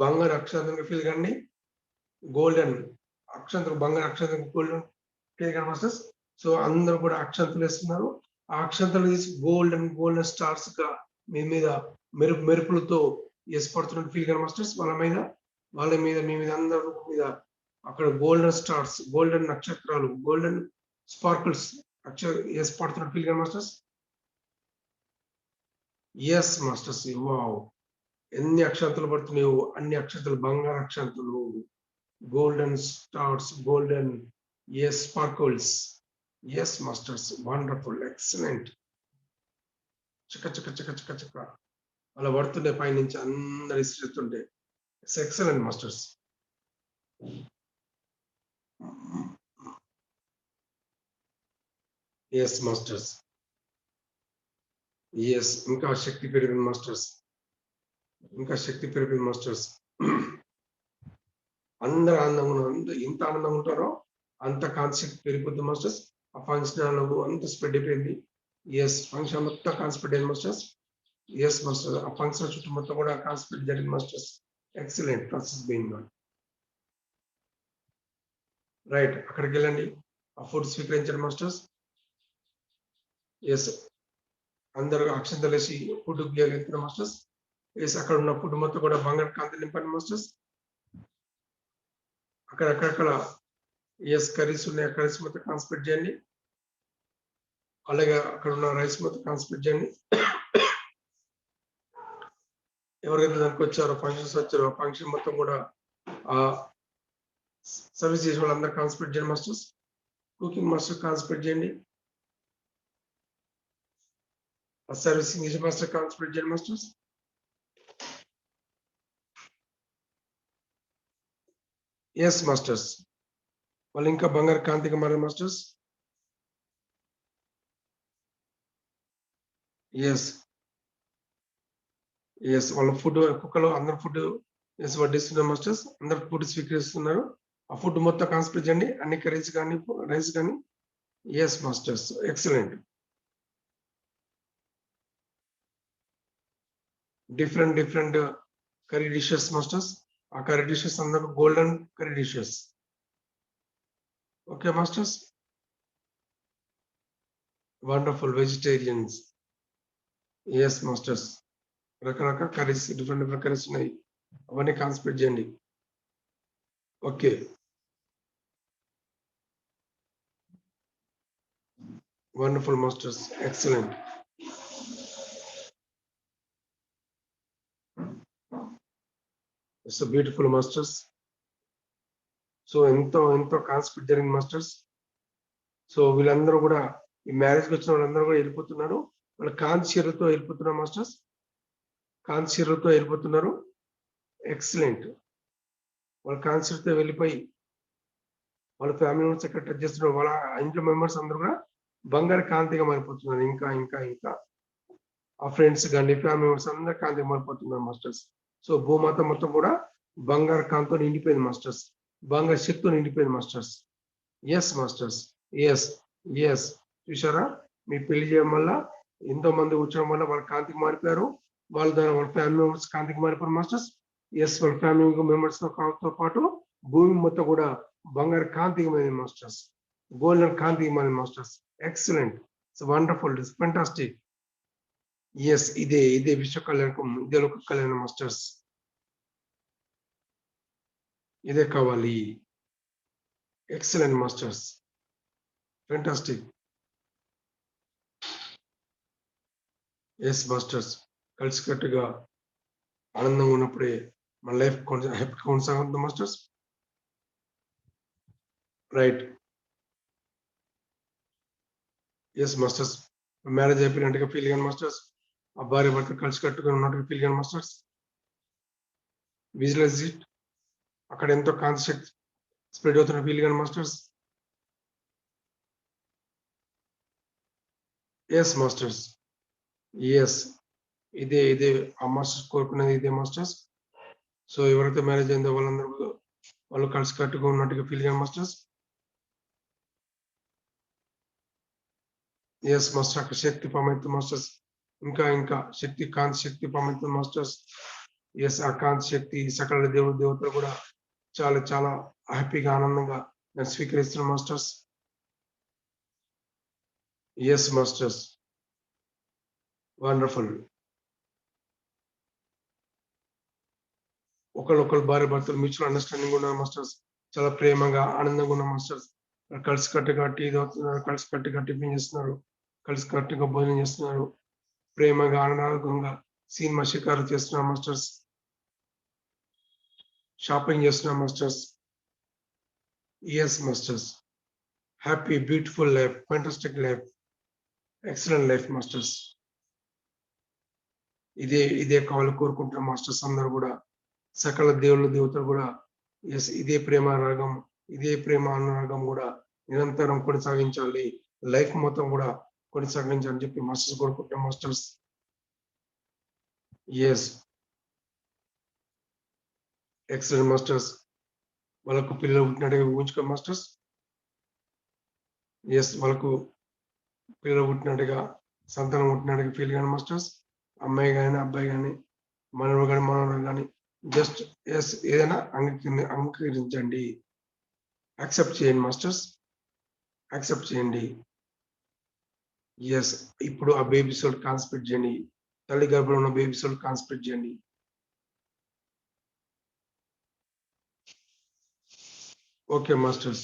బంగారు అక్షంతలు ఫీల్ కండి. గోల్డెన్ అక్షంతలు బంగారు అక్షంతలు గోల్డెన్ ఫీల్ కండి మాస్టర్స్. సో అందరూ కూడా అక్షంతలు వేస్తున్నారు. ఆ అక్షంతలు తీసి గోల్డెన్ స్టార్స్ గా మీ మీద మెరుపులతో ఎస్ పడుతున్నట్టు ఫీల్ కండి మాస్టర్స్. వాళ్ళ మీద మీ మీద అందరూ మీద అక్కడ గోల్డెన్ స్టార్స్, గోల్డెన్ నక్షత్రాలు, గోల్డెన్ స్పార్కిల్స్ ఎస్ పడుతున్నట్టు ఫీల్ కండి మాస్టర్స్. ఎస్ మాస్టర్స్ వావ్ ఎన్ని అక్షంతలు పడుతున్నాయో అన్ని అక్షంతలు బంగారు అక్షంతలు, golden stars, golden yes sparkles. Yes masters wonderful excellent. చక్క అలా పడుతుండే పైనుంచి అందరు ఇస్తుంటే it's excellent masters. Yes masters. Yes ఇంకా శక్తి పెరిగింది మాస్టర్స్. అందరు ఆనందంగా ఉన్నారు. ఎంత ఆనందంగా ఉంటారో అంత కాన్సెప్ట్ పెరిగిపోతుంది మాస్టర్స్. ఆ ఫంక్షన్ హాల్ అంత స్ప్రెడ్ అయిపోయింది. ఎస్ ఫంక్షన్ మొత్తం కాన్సెప్ట్ అయింది మాస్టర్స్. ఎస్ మాస్టర్ ఆ ఫంక్షన్ చుట్టూ మొత్తం కూడా కాన్సెప్ట్ జరిగింది masters. Excellent process being on. Right అక్కడికి వెళ్ళండి. ఆ ఫుడ్ స్వీకరించండి మాస్టర్స్. ఎస్ అందరూ అక్షంతలు వేసి ఫుడ్ వెళ్తున్నారు మాస్టర్స్. ఎస్ అక్కడ ఉన్న ఫుడ్ మొత్తం కూడా బంగారు కాంతి నింపండి మాస్టర్స్. అక్కడక్కడ ఎస్ కర్రీస్ ఉన్నాయి. కర్రీస్ మొత్తం కాన్సన్ట్రేట్ చేయండి. అలాగే అక్కడ ఉన్న రైస్ మొత్తం కాన్సన్ట్రేట్ చేయండి. ఎవరైతే దానికి వచ్చారో ఫంక్షన్స్ వచ్చారో ఫంక్షన్ మొత్తం కూడా ఆ సర్వీస్ చేసే వాళ్ళందరూ కాన్సన్ట్రేట్ చేయండి మాస్టర్స్. కుకింగ్ మాస్టర్ కాన్సన్ట్రేట్ చేయండి. సర్వీసింగ్ చేసే మాస్టర్ కాన్సన్ట్రేట్ చేయండి మాస్టర్స్. ఎస్ మాస్టర్స్ వాళ్ళు ఇంకా బంగారు కాంతిగా మారారు మాస్టర్స్. ఎస్ వాళ్ళ ఫుడ్ కుక్కలో అందరు ఫుడ్ వడ్డిస్తున్నారు మాస్టర్స్. అందరు ఫుడ్ స్వీకరిస్తున్నారు. ఆ ఫుడ్ మొత్తం కాన్సన్ట్రేట్ చేయండి. అన్ని కర్రీస్ కానీ రైస్ కానీ. Yes masters excellent. Different curry dishes masters. ఆ కర్రీ డిషెస్ అందరూ golden curry dishes. Okay masters wonderful vegetarians. Yes masters రకరకాల కర్రీస్ డిఫరెంట్ కర్రీస్ ఉన్నాయి. అవన్నీ కాన్సన్ట్రేట్ చేయండి. Okay wonderful masters excellent. It's beautiful masters. So ఎంతో concept జరిగింది masters. So వీళ్ళందరూ కూడా ఈ మ్యారేజ్కి వచ్చిన వాళ్ళందరూ కూడా వెళ్ళిపోతున్నారు. వాళ్ళ కాన్షియర్తో వెళ్ళిపోతున్నారు మాస్టర్స్. కాన్షియర్తో వెళ్ళిపోతున్నారు. ఎక్సలెంట్. వాళ్ళ కాన్షియర్తో వెళ్ళిపోయి వాళ్ళ ఫ్యామిలీ మెంబర్స్ ఎక్కడ టచ్ చేస్తున్నారు. వాళ్ళ ఇంట్లో మెంబర్స్ అందరూ కూడా బంగారు కాంతిగా మారిపోతున్నారు. ఇంకా ఇంకా ఇంకా ఆ ఫ్రెండ్స్ కానీ ఫ్యామిలీ మెంబర్స్ అందరు కాంతిగా మారిపోతున్నారు మాస్టర్స్. సో భూమాత మొత్తం కూడా బంగారు కాంతితో నిండిపోయింది మాస్టర్స్. బంగారు శక్తితో నిండిపోయింది masters. Yes masters. Yes yes చూసారా, మీ పెళ్లి చేయడం వల్ల ఎంతో మంది వచ్చడం వల్ల వాళ్ళ కాంతికి మారిపోయారు. వాళ్ళ ఫ్యామిలీ మెంబర్స్ కాంతికి మారిపోయారు మాస్టర్స్. ఎస్ వాళ్ళ ఫ్యామిలీ మెంబర్స్ తో పాటు భూమి మొత్తం కూడా బంగారు కాంతికి మారింది మాస్టర్స్. గోల్డెన్ కాంతికి మారింది masters. Excellent, it's wonderful, it's fantastic. Yes ఇదే విశ్వ కళ్యాణం, ఇదే లోక కళ్యాణం మాస్టర్స్. ఇదే కావాలి. Excellent masters, fantastic. Yes masters, కలిసికట్టుగా ఆనందంగా ఉన్నప్పుడే మన లైఫ్ కొంచెం హ్యాపీగా కొనసాగుతుంది masters. Right. Yes masters, marriage అయిపోయినట్టుగా ఫీల్ కానీ మాస్టర్స్, ఆ భార్య భర్త కలిసికట్టుగా ఉన్నట్టుగా ఫీల్ కానీ మాస్టర్స్. విజువలైజ్ ఇట్, అక్కడ ఎంతో కాన్సెప్ట్ స్ప్రెడ్ అవుతున్న ఫీల్ కానీ మాస్టర్స్. Yes masters. ఎస్ ఇదే ఆ మాస్టర్స్ కోరుకునేది ఇదే మాస్టర్స్. సో ఎవరైతే మ్యారేజ్ అయిందో వాళ్ళందరూ వాళ్ళు కలిసికట్టుగా ఉన్నట్టుగా ఫీల్ కానీ మాస్టర్స్. ఎస్ మాస్టర్, అక్కడ శక్తి పమైతుంది మాస్టర్స్. ఇంకా ఇంకా శక్తి, కాంతి శక్తి పమైతుంది మాస్టర్స్. ఎస్ ఆ కాంతి శక్తి సకల దేవతలు కూడా చాలా చాలా హ్యాపీగా ఆనందంగా నేను స్వీకరిస్తున్నాను మాస్టర్స్. Yes masters, wonderful. ఒకళ్ళు భార్య భర్తలు మ్యూచువల్ అండర్స్టాండింగ్ ఉన్నారు మాస్టర్స్. చాలా ప్రేమగా ఆనందంగా ఉన్న మాస్టర్స్. కలిసికట్టుగా టీ తాగుతున్నారు, కలిసికట్టుగా టిఫిన్ చేస్తున్నారు, కలిసికట్టుగా భోజనం చేస్తున్నారు, ప్రేమగా ఆనందంగా సినిమా షికారు చేస్తున్నారు మాస్టర్స్. షాపింగ్ చేస్తున్నారు masters. Yes masters, happy beautiful life, fantastic life, excellent life masters. ఇదే కావాలి కోరుకుంటున్న మాస్టర్స్ అందరూ కూడా, సకల దేవతలు కూడా. ఎస్ ఇదే ప్రేమ రాగం, ఇదే ప్రేమ అనురాగం కూడా నిరంతరం కొనసాగించాలి, లైఫ్ మొత్తం కూడా కొనసాగించాలని చెప్పి మాస్టర్స్ కోరుకుంటున్న మాస్టర్స్. ఎస్ ఎక్సలెంట్ మాస్టర్స్, వాళ్ళకు పిల్లలు పుట్టినట్టుగా ఊహించుకో మాస్టర్స్. ఎస్ వాళ్ళకు పిల్లలు పుట్టినట్టుగా, సంతానం పుట్టినట్టుగా ఫీల్ కానీ మాస్టర్స్. అమ్మాయి కానీ అబ్బాయి కానీ, మనవడు కానీ మనవడు కానీ, జస్ట్ ఎస్ ఏదైనా అంగీకరించండి, యాక్సెప్ట్ చేయండి మాస్టర్స్, యాక్సెప్ట్ చేయండి. ఎస్ ఇప్పుడు ఆ బేబీస్ కాన్సన్ట్రేట్ చేయండి, తల్లి గర్భంలో ఉన్న బేబీస్ కాన్సన్ట్రేట్ చేయండి. ఓకే మాస్టర్స్,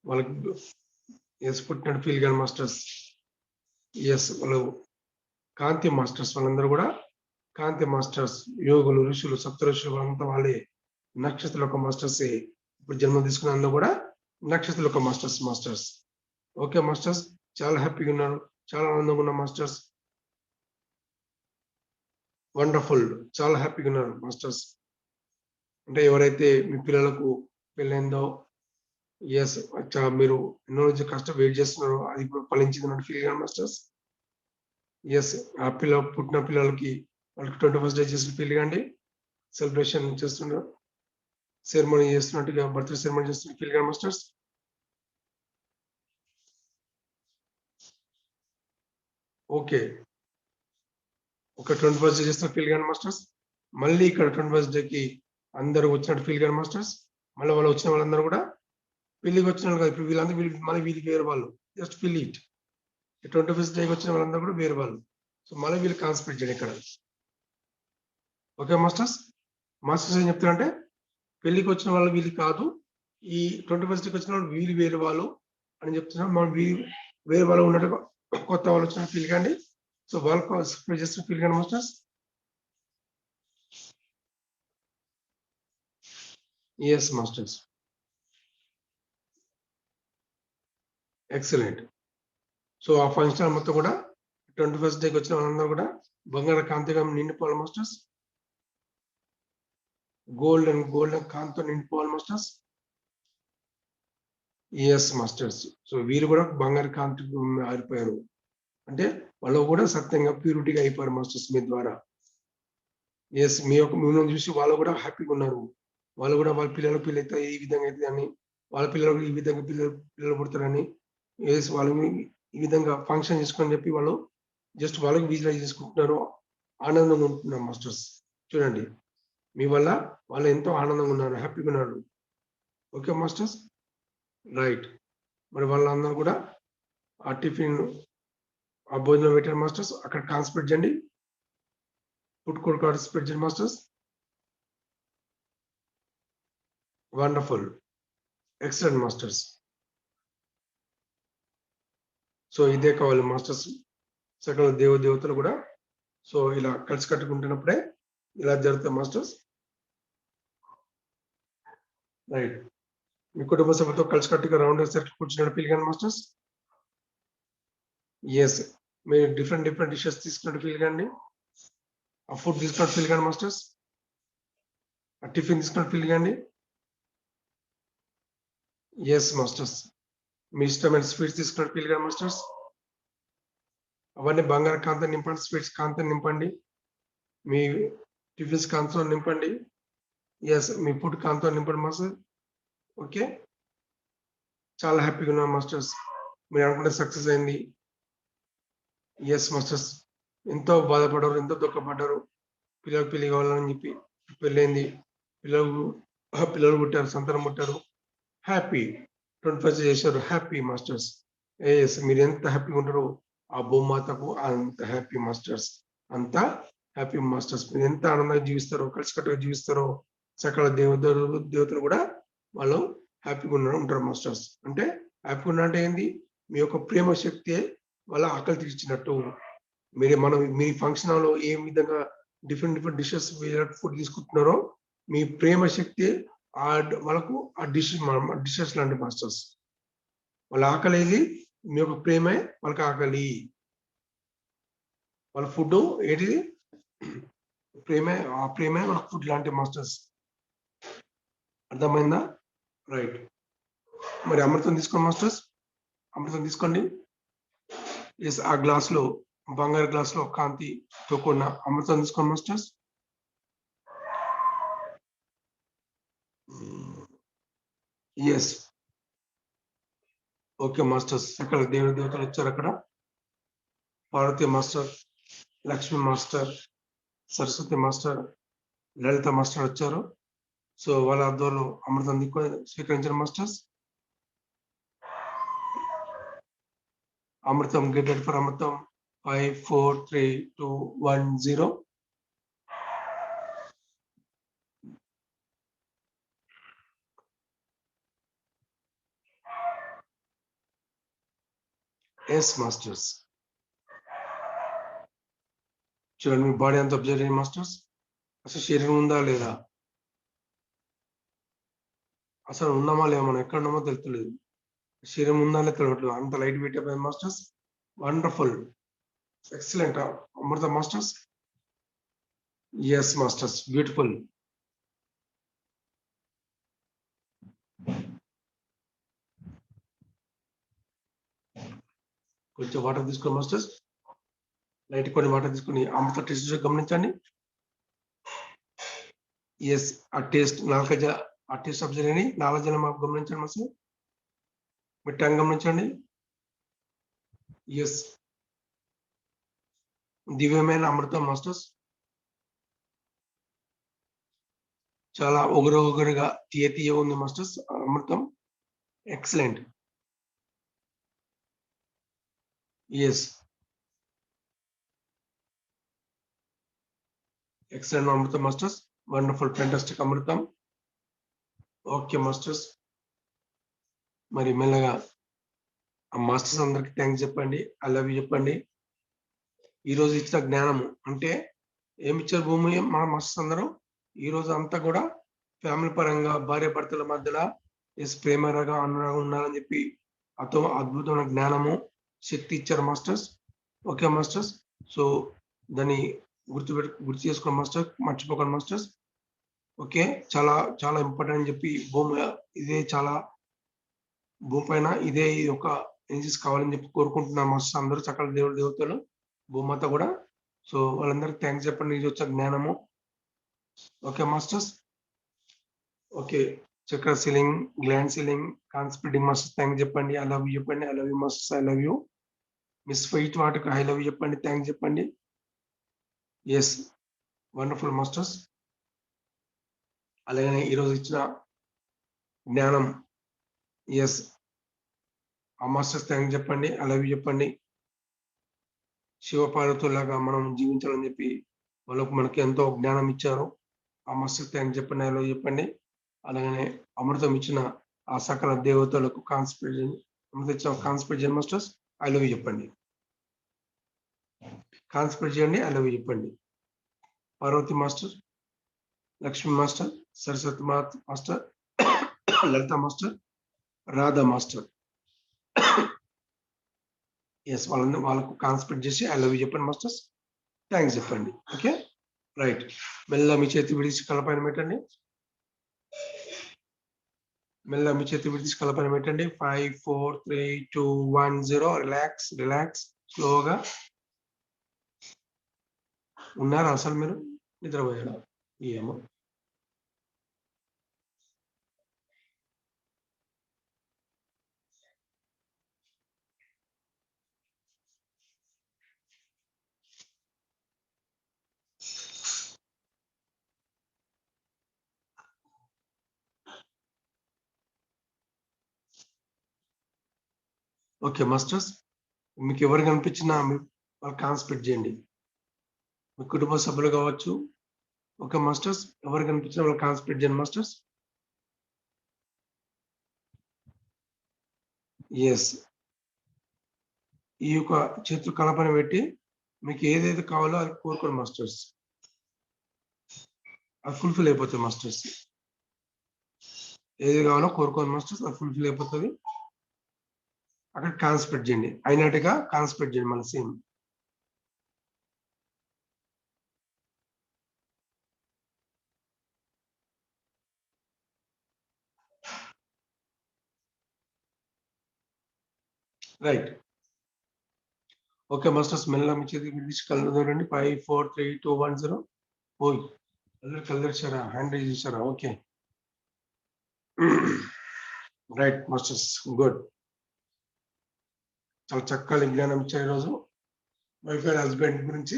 వాళ్ళకి ఎస్ పుట్టినట్టు ఫీల్ కానీ మాస్టర్స్. ఎస్ వాళ్ళు కాంతి మాస్టర్స్, వాళ్ళందరూ కూడా కాంతి మాస్టర్స్, యోగులు, ఋషులు, సప్త ఋషులు అంతా వాళ్ళే నక్షత్ర యొక్క మాస్టర్స్. ఇప్పుడు జన్మ తీసుకున్న అందరూ కూడా నక్షత్ర యొక్క మాస్టర్స్. ఓకే మాస్టర్స్, చాలా హ్యాపీగా ఉన్నారు, చాలా ఆనందంగా ఉన్నారు మాస్టర్స్. వండర్ఫుల్, చాలా హ్యాపీగా ఉన్నారు మాస్టర్స్. అంటే ఎవరైతే మీ పిల్లలకు పెళ్ళైందో, ఎస్ మీరు ఎన్నో రోజు కష్టం వెయిట్ చేస్తున్నారు, అది ఇప్పుడు ఫలించింది ఫీల్ కానీ మాస్టర్స్. ఎస్ ఆ పుట్టిన పిల్లలకి వాళ్ళకి 21st డే చేసిన ఫీల్ కానీ, సెలబ్రేషన్ చేస్తున్నారు, సెరమనీ చేస్తున్నట్టుగా, బర్త్డే సెరమనీ చేస్తున్న ఫీల్ కానీ మాస్టర్స్. ఓకే, ఒక 21st డే చేస్తున్న ఫీల్ కానీ మాస్టర్స్. మళ్ళీ ఇక్కడ 21st డేకి అందరూ వచ్చినట్టు ఫీల్ కానీ మాస్టర్స్. మళ్ళీ వాళ్ళు వచ్చిన వాళ్ళందరూ కూడా పెళ్లికి వచ్చిన వాళ్ళు కాదు, ఇప్పుడు వీళ్ళందరూ మళ్ళీ వీళ్ళకి వేరే వాళ్ళు, జస్ట్ ఫీల్ ఇట్. 21st డేకి వచ్చిన వాళ్ళందరూ కూడా వేరే వాళ్ళు. సో మళ్ళీ వీళ్ళు కాన్సన్ట్రేట్ చేయండి ఇక్కడ. ఓకే మాస్టర్స్, మాస్టర్స్ ఏం చెప్తారంటే పెళ్లికి వచ్చిన వాళ్ళు వీళ్ళు కాదు, ఈ 21st డేకి వచ్చిన వాళ్ళు వీళ్ళు వేరే వాళ్ళు అని చెప్తున్నారు. మనం వేరే వాళ్ళు ఉన్నట్టుగా కొత్త వాళ్ళు వచ్చిన ఫీల్ కానీ, సో వాళ్ళకు జస్ట్ ఫీల్ కానీ masters. Yes masters, excellent. So ఆ ఫంక్షన్ మొత్తం కూడా 21st డేకి వచ్చిన వాళ్ళందరూ కూడా బంగారు కాంతిగా నిండిపోవాలి మాస్టర్స్. గోల్డెన్ కాంతితో నిండిపోవాలి మాస్టర్స్. Yes masters. సో వీళ్ళు కూడా బంగారు కాంతి ఆరిపోయారు. అంటే వాళ్ళు కూడా సత్యంగా ప్యూరిటీగా అయిపోయారు మాస్టర్స్ మీ ద్వారా. ఎస్ మీ యొక్క మిమ్మల్ని చూసి వాళ్ళు కూడా హ్యాపీగా ఉన్నారు. వాళ్ళు కూడా వాళ్ళ పిల్లలకు పెళ్ళైతే ఈ విధంగా అయితే అని, వాళ్ళ పిల్లలకు ఈ విధంగా పిల్లలు పుడతారని, ఎస్ వాళ్ళని ఈ విధంగా ఫంక్షన్ చేసుకొని చెప్పి వాళ్ళు జస్ట్ వాళ్ళకి విజువలైజ్ చేసుకుంటున్నారు. ఆనందంగా ఉంటున్నారు మాస్టర్స్. చూడండి మీ వల్ల వాళ్ళు ఎంతో ఆనందంగా ఉన్నారు, హ్యాపీగా ఉన్నారు. Okay masters, right. మరి వాళ్ళందరూ కూడా ఆ టిఫిన్ ఆ భోజనం పెట్టారు మాస్టర్స్. అక్కడ కాన్స్పెక్ట్ చేయండి, ఫుడ్ కోర్ట్ కాన్స్పెక్ట్ చేయండి masters. Wonderful, excellent masters. So ఇదే కావాలి మాస్టర్స్. సకల దేవతలు కూడా సో ఇలా కలిసి కట్టుకుంటున్నప్పుడే ఇలా జరుగుతాయి మాస్టర్స్. రైట్. మీ కుటుంబ సభ్యులతో కలిసి కట్టుగా రౌండ్ సర్కిల్ కూర్చున్న ఫీల్ కానీ మాస్టర్స్. ఎస్ మీరు డిఫరెంట్ డిషెస్ తీసుకున్నట్టు ఫీల్ కానీ, ఆ ఫుడ్ తీసుకున్నట్టు ఫీల్ కానీ మాస్టర్స్, ఆ టిఫిన్ తీసుకున్నట్టు ఫీల్ కానీ. Yes masters. మీ ఇష్టమైన స్వీట్స్ తీసుకున్నట్టు ఫీల్ కానీ మాస్టర్స్. అవన్నీ బంగారు కాంతం నింపండి, స్వీట్స్ కాంతం నింపండి, మీ టిఫిన్స్ కాంతం నింపండి. ఎస్ మీ ఫుడ్ కాంతం నింపండి మాస్టర్. ఓకే, చాలా హ్యాపీగా ఉన్నాం మాస్టర్స్. మీరు అనుకుంటే సక్సెస్ అయింది. Yes masters. ఎంతో బాధపడ్డారు, ఎంతో దుఃఖపడ్డారు. పిల్లలకు పెళ్లి కావాలని చెప్పి పెళ్ళైంది, పిల్లలు పుట్టారు, సంతానం పుట్టారు, హ్యాపీ 25 చేశారు, హ్యాపీ మాస్టర్స్. ఎస్ మీరు ఎంత హ్యాపీగా ఉంటారో ఆ భూమాతకు అంత హ్యాపీ మాస్టర్స్, అంత హ్యాపీ మాస్టర్స్. మీరు ఎంత ఆనందంగా జీవిస్తారో, కలిసికట్టుగా జీవిస్తారో సకల దేవతలు కూడా వాళ్ళు హ్యాపీగా ఉంటారు మాస్టర్స్. అంటే హ్యాపీగా ఉన్నట్టు ఏంది, మీ యొక్క ప్రేమ శక్తి వాళ్ళ ఆకలి తీర్చినట్టు. మీ ఫంక్షన్ హాల్లో ఏ విధంగా డిఫరెంట్ డిషెస్ ఫుడ్ తీసుకుంటున్నారో మీ ప్రేమ శక్తి వాళ్ళకు ఆ డిషెస్ లాంటి మాస్టర్స్. వాళ్ళ ఆకలి మీ యొక్క ప్రేమే వాళ్ళకి ఆకలి. వాళ్ళ ఫుడ్ ఏంటిది, ప్రేమే. ఆ ప్రేమే వాళ్ళ ఫుడ్ లాంటి మాస్టర్స్. అర్థమైందా? రైట్. మరి అమృతం తీసుకోండి మాస్టర్స్, అమృతం తీసుకోండి. ఎస్ ఆ గ్లాస్ లో, బంగారు గ్లాస్ లో కాంతితో కూడిన అమృతం తీసుకోండి మాస్టర్స్. Yes okay masters. సకల దేవతలు వచ్చారు అక్కడ. Parvati master, Lakshmi master, Saraswati master, Lalitha master వచ్చారు. సో వాళ్ళ ఆధ్వర్యంలో అమృతం స్వీకరించారు మాస్టర్స్. అమృతం గెటెడ్ ఫర్ అమృతం 5 4 3 2 1 0. Yes masters. చూడండి మీ బాడీ అంతా అబ్జర్వ్ చేయండి మాస్టర్స్. అసలు శరీరం ఉందా లేదా, అసలు ఉన్నామా లేదా, మనం ఎక్కడ ఉన్నామో తెలుస్తలేదు. శరీరం ఉందా లేదా తెలియట్లేదు, అంత లైట్ వెయిట్ అయిపోయింది మాస్టర్స్. వండర్ఫుల్, ఎక్సలెంట్ అమృత మాస్టర్స్. Yes masters, beautiful. కొంచెం వాటర్ తీసుకోండి మాస్టర్స్. లైట్ కొన్ని వాటర్ తీసుకుని అమృత టేస్ట్ గమనించండి. ఎస్ ఆ టేస్ట్ ఆ టేస్ట్ అబ్జర్వ్ చేయండి. నాలుగు మాకు గమనించండి మాస్టర్. మీ టంగ్ గమనించండి. ఎస్ దివ్యమైన అమృతం మాస్టర్స్. చాలా ఒగరుగా తీయ ఉంది మాస్టర్స్ అమృతం. ఎక్సలెంట్. ఎస్ ఎక్సలెంట్ అమృతం మాస్టర్స్. వండర్ఫుల్, ఫెంటాస్టిక్ అమృతం. Okay masters. మరి మెల్లగా ఆ మాస్టర్స్ అందరికి థ్యాంక్స్ చెప్పండి, ఐ లవ్ యూ చెప్పండి. ఈరోజు ఇచ్చిన జ్ఞానము అంటే ఏమి ఇచ్చారు భూమి మన మాస్టర్స్ అందరూ ఈ రోజు అంతా కూడా ఫ్యామిలీ పరంగా భార్య భర్తల మధ్యలో ప్రేమగా అనురాగం ఉండాలని చెప్పి అద్భుతమైన జ్ఞానము శక్తి ఇచ్చారు మాస్టర్స్. Okay masters. సో దాన్ని గుర్తు చేసుకోండి మాస్టర్, మర్చిపోకండి మాస్టర్స్. ఓకే, చాలా చాలా ఇంపార్టెంట్ అని చెప్పి భూమి ఇదే చాలా భూమిపైన ఇదే ఒక ఏజెస్ కావాలని చెప్పి కోరుకుంటున్నాం మాస్టర్స్. అందరూ సకల దేవుడు దేవతలు భూమాత కూడా. సో వాళ్ళందరికీ థ్యాంక్స్ చెప్పండి. ఇది వచ్చే జ్ఞానము. Okay masters. Okay, chakra sealing, gland sealing, కాన్స్పిటింగ్ మాస్టర్స్ థ్యాంక్స్ చెప్పండి. ఐ లవ్ యూ చెప్పండి. I love you masters. I love you. మిస్ ఫైట్ వాటికి ఐ లవ్ యూ చెప్పండి. థ్యాంక్స్ చెప్పండి. Yes, wonderful masters. అలాగే ఈరోజు ఇచ్చిన జ్ఞానం, ఎస్, ఆ మాస్టర్స్ థ్యాంక్స్ చెప్పండి. ఐ లవ్ యూ చెప్పండి. శివపార్వతులాగా మనం జీవించాలని చెప్పి వాళ్ళకు మనకి ఎంతో జ్ఞానం ఇచ్చారు. ఆ మాస్టర్స్ థ్యాంక్స్ చెప్పండి. ఐ లవ్ యూ చెప్పండి. అలాగనే అమృతం ఇచ్చిన ఆ సకల దేవతలకు కాన్స్పిరేషన్, అమృతం ఇచ్చిన కాన్స్పిరేషన్ మాస్టర్స్ ఐ లవ్ యూ చెప్పండి. కాన్స్పిరేట్ చేయండి. ఐ లవ్ యూ చెప్పండి. Parvati master, Lakshmi master, Saraswati master, Lalitha master, Radha master, yes, వాళ్ళకు కాన్స్పిరేట్ చేసి ఐ లవ్ యూ చెప్పండి మాస్టర్స్. థ్యాంక్స్ చెప్పండి. Okay, right. మెల్ల మీ చేతి విడిచి కలపైన పెట్టండి. మెల్ల మీ చేతి విడిచి కలపైన పెట్టండి. 5 4 3 2 1 0. రిలాక్స్, రిలాక్స్, స్లోగా. ఉన్నారా అసలు మీరు? నిద్రపోయారా? ఏమో. ఓకే మాస్టర్స్, మీకు ఎవరు కనిపించినా వాళ్ళు కాన్స్పిరేట్ చేయండి. మీ కుటుంబ సభ్యులు కావచ్చు. ఓకే మాస్టర్స్, ఎవరు కనిపించినా వాళ్ళు కాన్స్పిరేట్ చేయండి మాస్టర్స్. ఎస్, ఈ యొక్క చేతులు కలపని పెట్టి మీకు ఏదైతే కావాలో అది కోరుకోండి మాస్టర్స్. అది ఫుల్ఫిల్ అయిపోతుంది మాస్టర్స్. ఏది కావాలో కోరుకోండి మాస్టర్స్, అది ఫుల్ఫిల్ అయిపోతుంది. అక్కడ కాన్స్పిరేట్ చేయండి. అయినట్టుగా కాన్స్పిరేట్ చేయండి. మన సేమ్ రైట్. ఓకే మాస్టర్స్, మెల్ల మీ చేతికి విడిచి కళ్ళు చూడండి. 5 4 3 2 1 0. ఓయ్, అందరు కళ్ళు తెరిచారా? హ్యాండ్ రైజ్ చేశారా? Okay, right masters, good. చాలా చక్కగా జ్ఞానం ఇచ్చారు ఈరోజు వైఫ్ అండ్ హస్బెండ్ గురించి.